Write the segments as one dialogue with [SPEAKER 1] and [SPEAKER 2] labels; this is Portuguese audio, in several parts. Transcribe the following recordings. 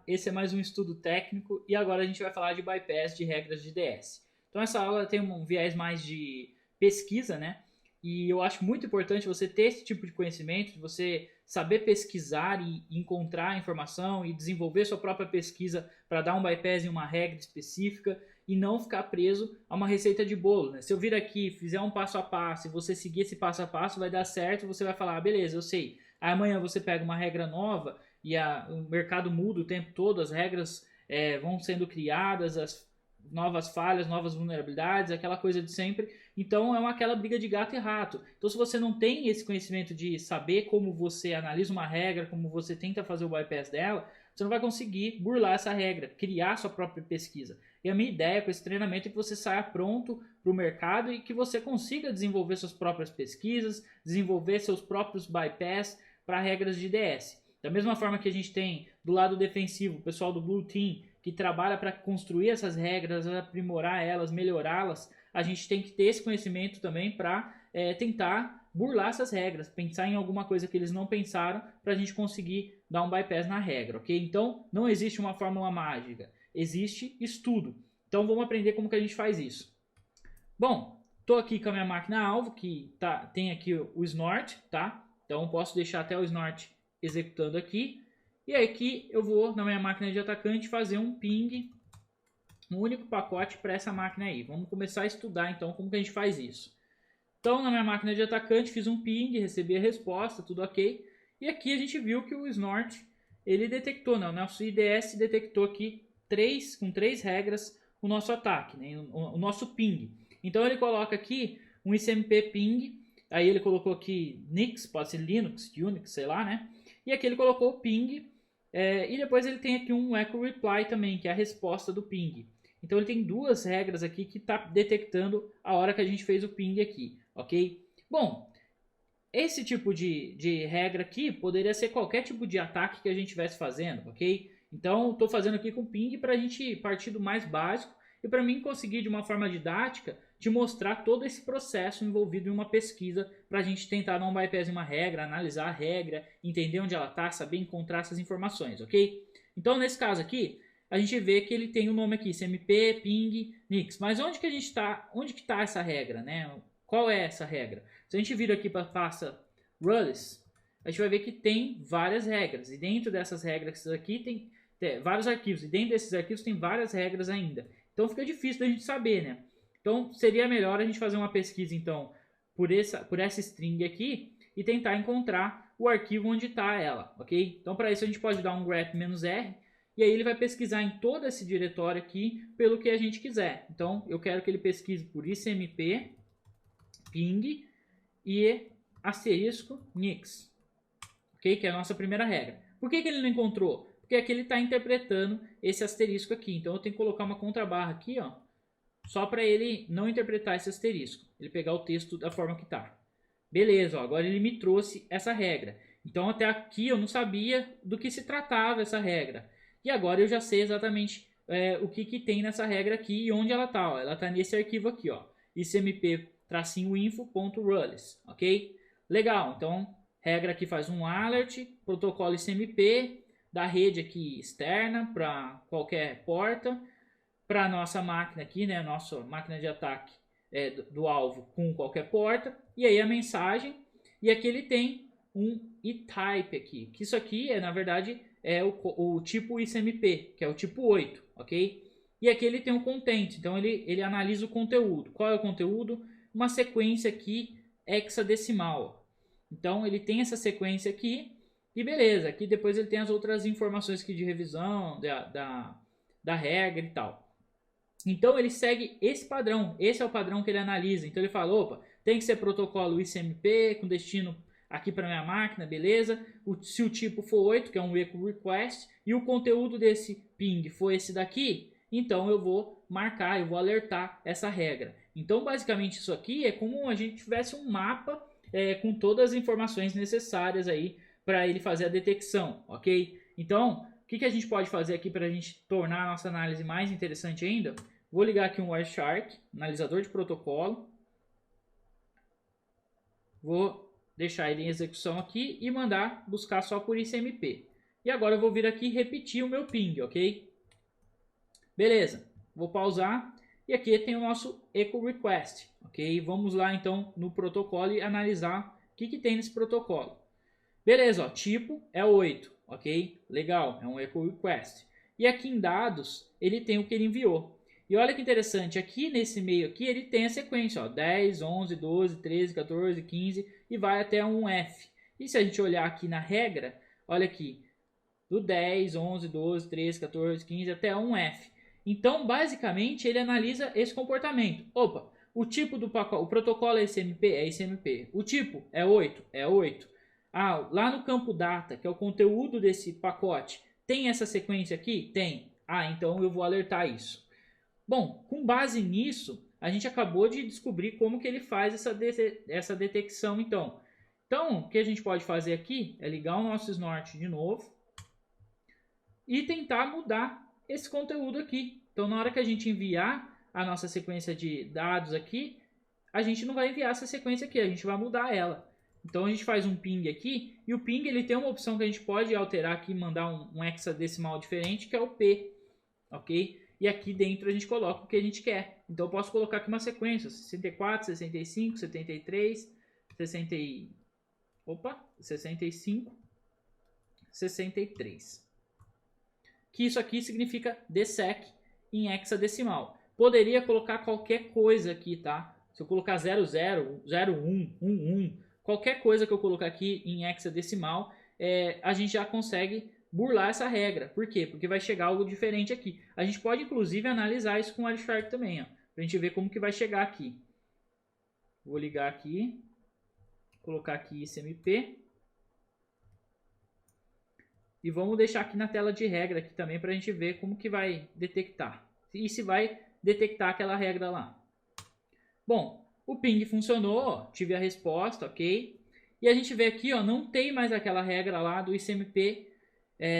[SPEAKER 1] esse é mais um estudo técnico e agora a gente vai falar de bypass de regras de DS. Então essa aula tem um viés mais de pesquisa, né? E eu acho muito importante você ter esse tipo de conhecimento, de você saber pesquisar e encontrar informação e desenvolver sua própria pesquisa para dar um bypass em uma regra específica e não ficar preso a uma receita de bolo, né? Se eu vir aqui, fizer um passo a passo e você seguir esse passo a passo, vai dar certo, você vai falar, ah, beleza, eu sei. Aí amanhã você pega uma regra nova e o mercado muda o tempo todo, as regras vão sendo criadas, as novas falhas, novas vulnerabilidades, aquela coisa de sempre. Então é aquela briga de gato e rato. Então se você não tem esse conhecimento de saber como você analisa uma regra, como você tenta fazer o bypass dela, você não vai conseguir burlar essa regra, criar sua própria pesquisa. E a minha ideia com esse treinamento é que você saia pronto para o mercado e que você consiga desenvolver suas próprias pesquisas, desenvolver seus próprios bypass para regras de DS. Da mesma forma que a gente tem do lado defensivo o pessoal do Blue Team que trabalha para construir essas regras, aprimorar elas, melhorá-las, a gente tem que ter esse conhecimento também para tentar burlar essas regras, pensar em alguma coisa que eles não pensaram para a gente conseguir dar um bypass na regra, ok? Então não existe uma fórmula mágica, existe estudo. Então vamos aprender como que a gente faz isso. Bom, estou aqui com a minha máquina alvo que tem aqui o snort, tá? Então posso deixar até o snort executando aqui. E aqui eu vou, na minha máquina de atacante, fazer um ping, um único pacote para essa máquina aí. Vamos começar a estudar então como que a gente faz isso. Então na minha máquina de atacante fiz um ping, recebi a resposta, tudo ok. E aqui a gente viu que o snort, ele detectou, né? O nosso IDS detectou aqui com três regras o nosso ataque, né? O nosso ping. Então ele coloca aqui um ICMP ping, aí ele colocou aqui Nix, pode ser Linux, Unix, sei lá, né? E aqui ele colocou o ping, e depois ele tem aqui um echo reply também, que é a resposta do ping. Então ele tem duas regras aqui que está detectando a hora que a gente fez o ping aqui, ok? Bom, esse tipo de regra aqui poderia ser qualquer tipo de ataque que a gente estivesse fazendo, ok? Então estou fazendo aqui com ping para a gente partir do mais básico e para mim conseguir de uma forma didática te mostrar todo esse processo envolvido em uma pesquisa para a gente tentar dar um bypass em uma regra, analisar a regra, entender onde ela está, saber encontrar essas informações, ok? Então nesse caso aqui, a gente vê que ele tem o nome aqui, CMP, ping, nix. Mas onde que a gente está? Onde que está essa regra, né? Qual é essa regra? Se a gente vir aqui para a pasta rules, a gente vai ver que tem várias regras. E dentro dessas regras aqui tem vários arquivos. E dentro desses arquivos tem várias regras ainda. Então fica difícil da gente saber, né? Então seria melhor a gente fazer uma pesquisa então por essa string aqui e tentar encontrar o arquivo onde está ela, ok? Então para isso a gente pode dar um grep-r e aí ele vai pesquisar em todo esse diretório aqui pelo que a gente quiser. Então eu quero que ele pesquise por ICMP, ping e asterisco nix, ok? Que é a nossa primeira regra. Por que ele não encontrou? Porque aqui ele está interpretando esse asterisco aqui. Então eu tenho que colocar uma contrabarra aqui, ó, só para ele não interpretar esse asterisco. Ele pegar o texto da forma que está. Beleza, ó, agora ele me trouxe essa regra. Então até aqui eu não sabia do que se tratava essa regra. E agora eu já sei exatamente o que tem nessa regra aqui e onde ela está. Ela está nesse arquivo aqui, ó, icmp-info.rules, ok? Legal, então regra aqui faz um alert, protocolo ICMP, da rede aqui externa para qualquer porta, para a nossa máquina aqui, né, nossa máquina de ataque do alvo com qualquer porta, e aí a mensagem, e aqui ele tem um e-type aqui, que isso aqui na verdade é o tipo ICMP, que é o tipo 8, ok? E aqui ele tem o content, então ele analisa o conteúdo. Qual é o conteúdo? Uma sequência aqui hexadecimal. Então ele tem essa sequência aqui, e beleza, aqui depois ele tem as outras informações aqui de revisão, da regra e tal. Então ele segue esse padrão, esse é o padrão que ele analisa. Então ele fala, opa, tem que ser protocolo ICMP com destino aqui para minha máquina, beleza? Se o tipo for 8, que é um echo request, e o conteúdo desse ping for esse daqui, então eu vou marcar, eu vou alertar essa regra. Então basicamente isso aqui é como a gente tivesse um mapa com todas as informações necessárias aí para ele fazer a detecção, ok? Então o que a gente pode fazer aqui para a gente tornar a nossa análise mais interessante ainda? Vou ligar aqui um Wireshark, analisador de protocolo. Vou deixar ele em execução aqui e mandar buscar só por ICMP. E agora eu vou vir aqui e repetir o meu ping, ok? Beleza, vou pausar. E aqui tem o nosso echo request, ok? Vamos lá então no protocolo e analisar o que tem nesse protocolo. Beleza, ó, tipo é 8, ok? Legal, é um echo request. E aqui em dados, ele tem o que ele enviou. E olha que interessante, aqui nesse meio aqui, ele tem a sequência, ó, 10, 11, 12, 13, 14, 15 e vai até um F. E se a gente olhar aqui na regra, olha aqui, do 10, 11, 12, 13, 14, 15 até um F. Então, basicamente, ele analisa esse comportamento. Opa, o tipo do pacote, o protocolo é ICMP? É ICMP. O tipo é 8? É 8. Ah, lá no campo data, que é o conteúdo desse pacote, tem essa sequência aqui? Tem. Ah, então eu vou alertar isso. Bom, com base nisso, a gente acabou de descobrir como que ele faz essa detecção, então. Então, o que a gente pode fazer aqui é ligar o nosso Snort de novo e tentar mudar esse conteúdo aqui. Então, na hora que a gente enviar a nossa sequência de dados aqui, a gente não vai enviar essa sequência aqui, a gente vai mudar ela. Então, a gente faz um ping aqui, e o ping ele tem uma opção que a gente pode alterar aqui, mandar um hexadecimal diferente, que é o P, ok? E aqui dentro a gente coloca o que a gente quer. Então, eu posso colocar aqui uma sequência, 64, 65, 73, 65, 63. Que isso aqui significa dssec em hexadecimal. Poderia colocar qualquer coisa aqui, tá? Se eu colocar 00, 01, 11, qualquer coisa que eu colocar aqui em hexadecimal, a gente já consegue burlar essa regra. Por quê? Porque vai chegar algo diferente aqui. A gente pode, inclusive, analisar isso com o Wireshark também, ó, pra gente ver como que vai chegar aqui. Vou ligar aqui, colocar aqui ICMP. E vamos deixar aqui na tela de regra aqui também para a gente ver como que vai detectar. E se vai detectar aquela regra lá. Bom, o ping funcionou, tive a resposta, ok? E a gente vê aqui, ó, não tem mais aquela regra lá do ICMP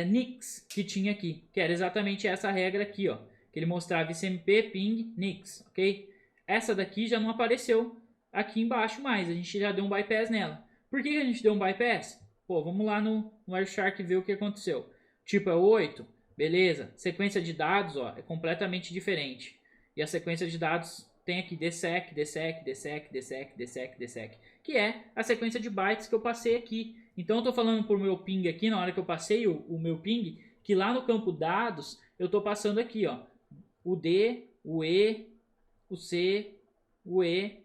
[SPEAKER 1] NIX que tinha aqui. Que era exatamente essa regra aqui, ó. Que ele mostrava ICMP ping NIX, ok? Essa daqui já não apareceu aqui embaixo mais. A gente já deu um bypass nela. Por que a gente deu um bypass? Pô, vamos lá no Wireshark ver o que aconteceu. Tipo é 8, beleza. Sequência de dados, ó, é completamente diferente. E a sequência de dados tem aqui dssec, dssec, dssec, dssec, dssec, dssec, que é a sequência de bytes que eu passei aqui. Então eu estou falando por meu ping aqui, na hora que eu passei o meu ping, que lá no campo dados eu estou passando aqui, ó, o D, o E, o C, o E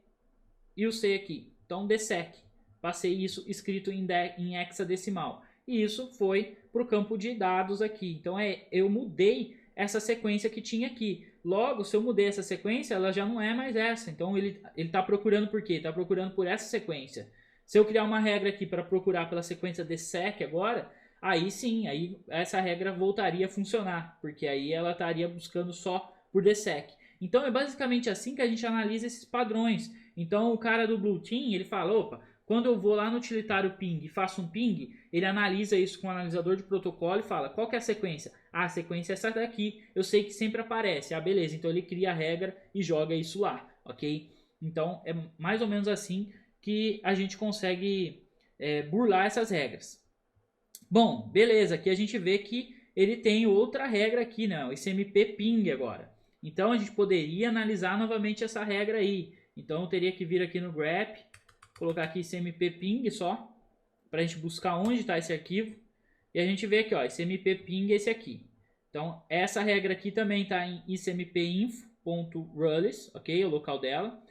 [SPEAKER 1] e o C aqui. Então dssec. Passei isso escrito em hexadecimal. E isso foi para o campo de dados aqui. Então eu mudei essa sequência que tinha aqui. Logo, se eu mudei essa sequência, ela já não é mais essa. Então ele está procurando por quê? Está procurando por essa sequência. Se eu criar uma regra aqui para procurar pela sequência dssec agora, aí sim, aí essa regra voltaria a funcionar. Porque aí ela estaria buscando só por dssec. Então é basicamente assim que a gente analisa esses padrões. Então o cara do Blue Team, ele fala, opa, quando eu vou lá no utilitário ping e faço um ping, ele analisa isso com o analisador de protocolo e fala, qual que é a sequência? Ah, a sequência é essa daqui, eu sei que sempre aparece. Ah, beleza, então ele cria a regra e joga isso lá, ok? Então é mais ou menos assim que a gente consegue burlar essas regras. Bom, beleza, aqui a gente vê que ele tem outra regra aqui, né? O ICMP ping agora. Então a gente poderia analisar novamente essa regra aí. Então eu teria que vir aqui no grep, colocar aqui ICMP ping só, para a gente buscar onde está esse arquivo. E a gente vê aqui, ó, ICMP ping esse aqui. Então, essa regra aqui também está em icmpinfo.rules, ok? O local dela.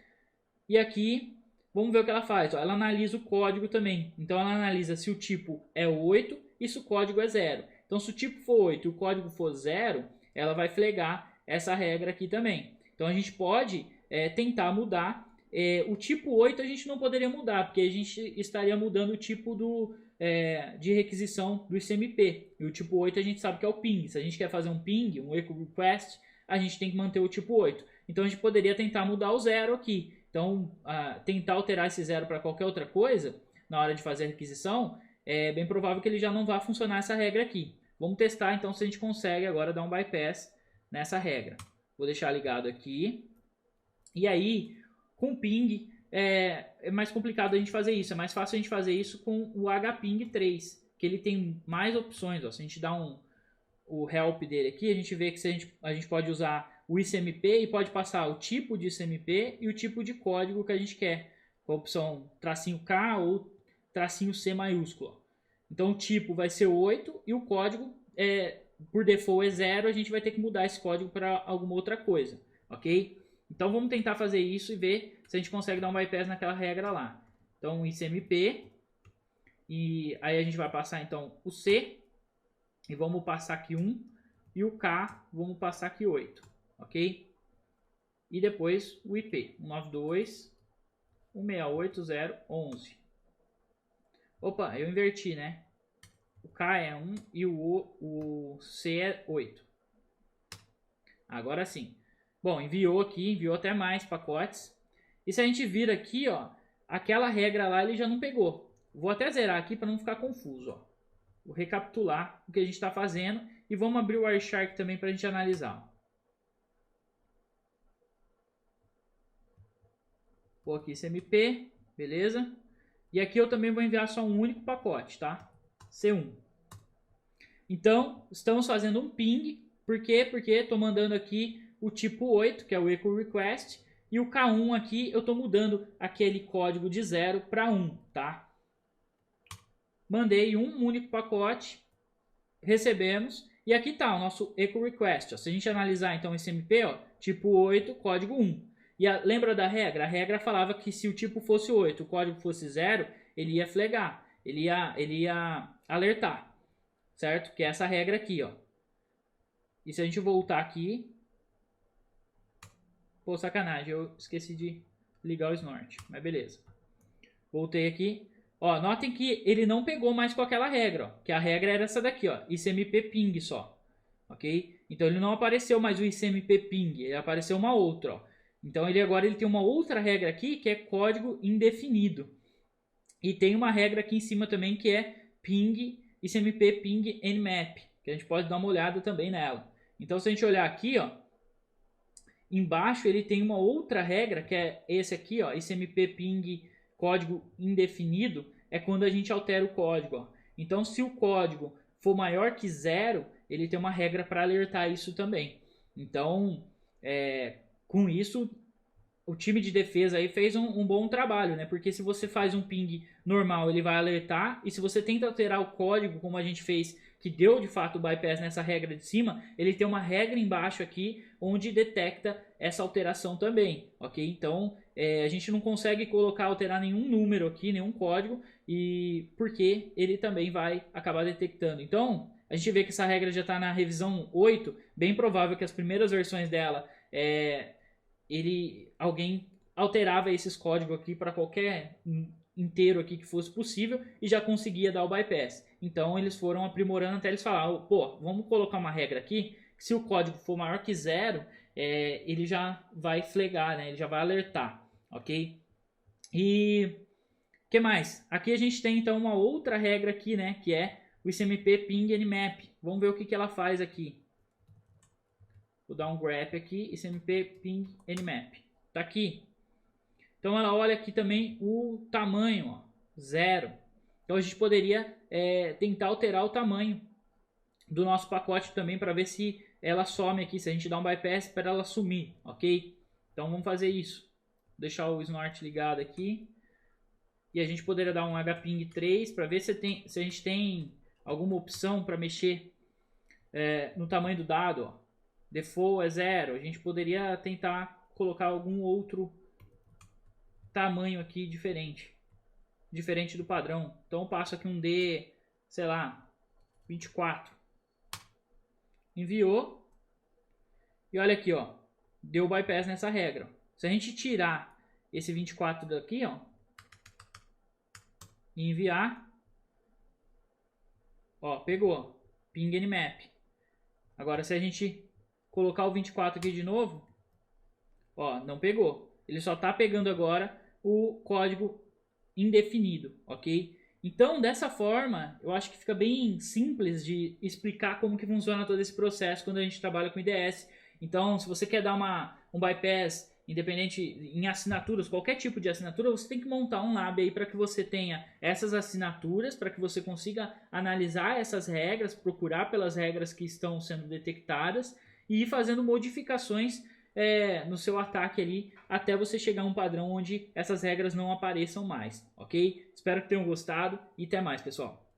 [SPEAKER 1] E aqui, vamos ver o que ela faz. Ó, ela analisa o código também. Então, ela analisa se o tipo é 8 e se o código é 0. Então, se o tipo for 8 e o código for 0, ela vai flagar essa regra aqui também. Então, a gente pode tentar mudar. O tipo 8 a gente não poderia mudar, porque a gente estaria mudando o tipo de requisição do ICMP. E o tipo 8 a gente sabe que é o ping. Se a gente quer fazer um ping, um echo request, a gente tem que manter o tipo 8. Então a gente poderia tentar mudar o 0 aqui. Então, tentar alterar esse 0 para qualquer outra coisa, na hora de fazer a requisição, é bem provável que ele já não vá funcionar essa regra aqui. Vamos testar então se a gente consegue agora dar um bypass nessa regra. Vou deixar ligado aqui. E aí, com ping, é mais complicado a gente fazer isso. É mais fácil a gente fazer isso com o hping 3, que ele tem mais opções. Ó. Se a gente dá o help dele aqui, a gente vê que a gente pode usar o ICMP e pode passar o tipo de ICMP e o tipo de código que a gente quer, com a opção tracinho K ou tracinho C maiúsculo. Então o tipo vai ser 8 e o código, por default, é 0, a gente vai ter que mudar esse código para alguma outra coisa, ok? Então vamos tentar fazer isso e ver se a gente consegue dar um bypass naquela regra lá. Então ICMP, e aí a gente vai passar então o C, e vamos passar aqui 1, e o K, vamos passar aqui 8, ok? E depois o IP, 192.168.0.11. Opa, eu inverti, né? O K é 1 e o C é 8. Agora sim. Bom, enviou aqui, enviou até mais pacotes. E se a gente vir aqui, ó, aquela regra lá ele já não pegou. Vou até zerar aqui para não ficar confuso, ó. Vou recapitular o que a gente está fazendo e vamos abrir o Wireshark também para a gente analisar. Vou aqui CMP, beleza? E aqui eu também vou enviar só um único pacote, tá? C1. Então, estamos fazendo um ping. Por quê? Porque estou mandando aqui o tipo 8, que é o echo request, e o K1 aqui eu estou mudando aquele código de 0 para 1, tá? Mandei um único pacote, recebemos, e aqui está o nosso echo request. Ó. Se a gente analisar então esse MP, ó, tipo 8, código 1. E lembra da regra? A regra falava que se o tipo fosse 8, o código fosse 0, ele ia flagar, ele ia alertar, certo? Que é essa regra aqui, ó. E se a gente voltar aqui, pô, sacanagem, eu esqueci de ligar o snort, mas beleza. Voltei aqui. Ó, notem que ele não pegou mais com aquela regra, ó, que a regra era essa daqui, ó, ICMP ping só, ok? Então ele não apareceu mais o ICMP ping, ele apareceu uma outra, ó. Então agora ele tem uma outra regra aqui que é código indefinido. E tem uma regra aqui em cima também que é ping, ICMP ping nmap, que a gente pode dar uma olhada também nela. Então se a gente olhar aqui, ó, embaixo ele tem uma outra regra que é esse aqui, ó, ICMP ping código indefinido, é quando a gente altera o código, ó. Então se o código for maior que 0, ele tem uma regra para alertar isso também. Então, com isso, o time de defesa aí fez um bom trabalho, né? Porque se você faz um ping normal, ele vai alertar, e se você tenta alterar o código, como a gente fez, que deu de fato o bypass nessa regra de cima, ele tem uma regra embaixo aqui, onde detecta essa alteração também, ok? Então, a gente não consegue alterar nenhum número aqui, nenhum código, e porque ele também vai acabar detectando. Então, a gente vê que essa regra já está na revisão 8, bem provável que as primeiras versões dela, alguém alterava esses códigos aqui para qualquer inteiro aqui que fosse possível e já conseguia dar o bypass. Então eles foram aprimorando até eles falar, pô, vamos colocar uma regra aqui, que se o código for maior que 0, ele já vai flagar, né? Ele já vai alertar, ok? E o que mais? Aqui a gente tem então uma outra regra aqui, né? Que é o ICMP ping nmap. Vamos ver o que ela faz aqui. Vou dar um grep aqui, ICMP ping nmap. Tá aqui. Então ela olha aqui também o tamanho, ó, 0. Então a gente poderia tentar alterar o tamanho do nosso pacote também para ver se ela some aqui, se a gente dá um bypass para ela sumir, ok? Então vamos fazer isso. Vou deixar o snort ligado aqui. E a gente poderia dar um hping 3 para ver se a gente tem alguma opção para mexer no tamanho do dado, ó. Default é 0. A gente poderia tentar colocar algum outro tamanho aqui diferente do padrão. Então eu passo aqui um D, sei lá, 24. Enviou. E olha aqui, ó, deu bypass nessa regra. Se a gente tirar esse 24 daqui, ó, e enviar, ó, pegou, ping nmap. Agora se a gente colocar o 24 aqui de novo, ó, não pegou. Ele só está pegando agora o código indefinido, ok? Então, dessa forma, eu acho que fica bem simples de explicar como que funciona todo esse processo quando a gente trabalha com IDS. Então, se você quer dar um bypass independente em assinaturas, qualquer tipo de assinatura, você tem que montar um lab aí para que você tenha essas assinaturas, para que você consiga analisar essas regras, procurar pelas regras que estão sendo detectadas e ir fazendo modificações no seu ataque ali até você chegar a um padrão onde essas regras não apareçam mais, ok? Espero que tenham gostado e até mais, pessoal.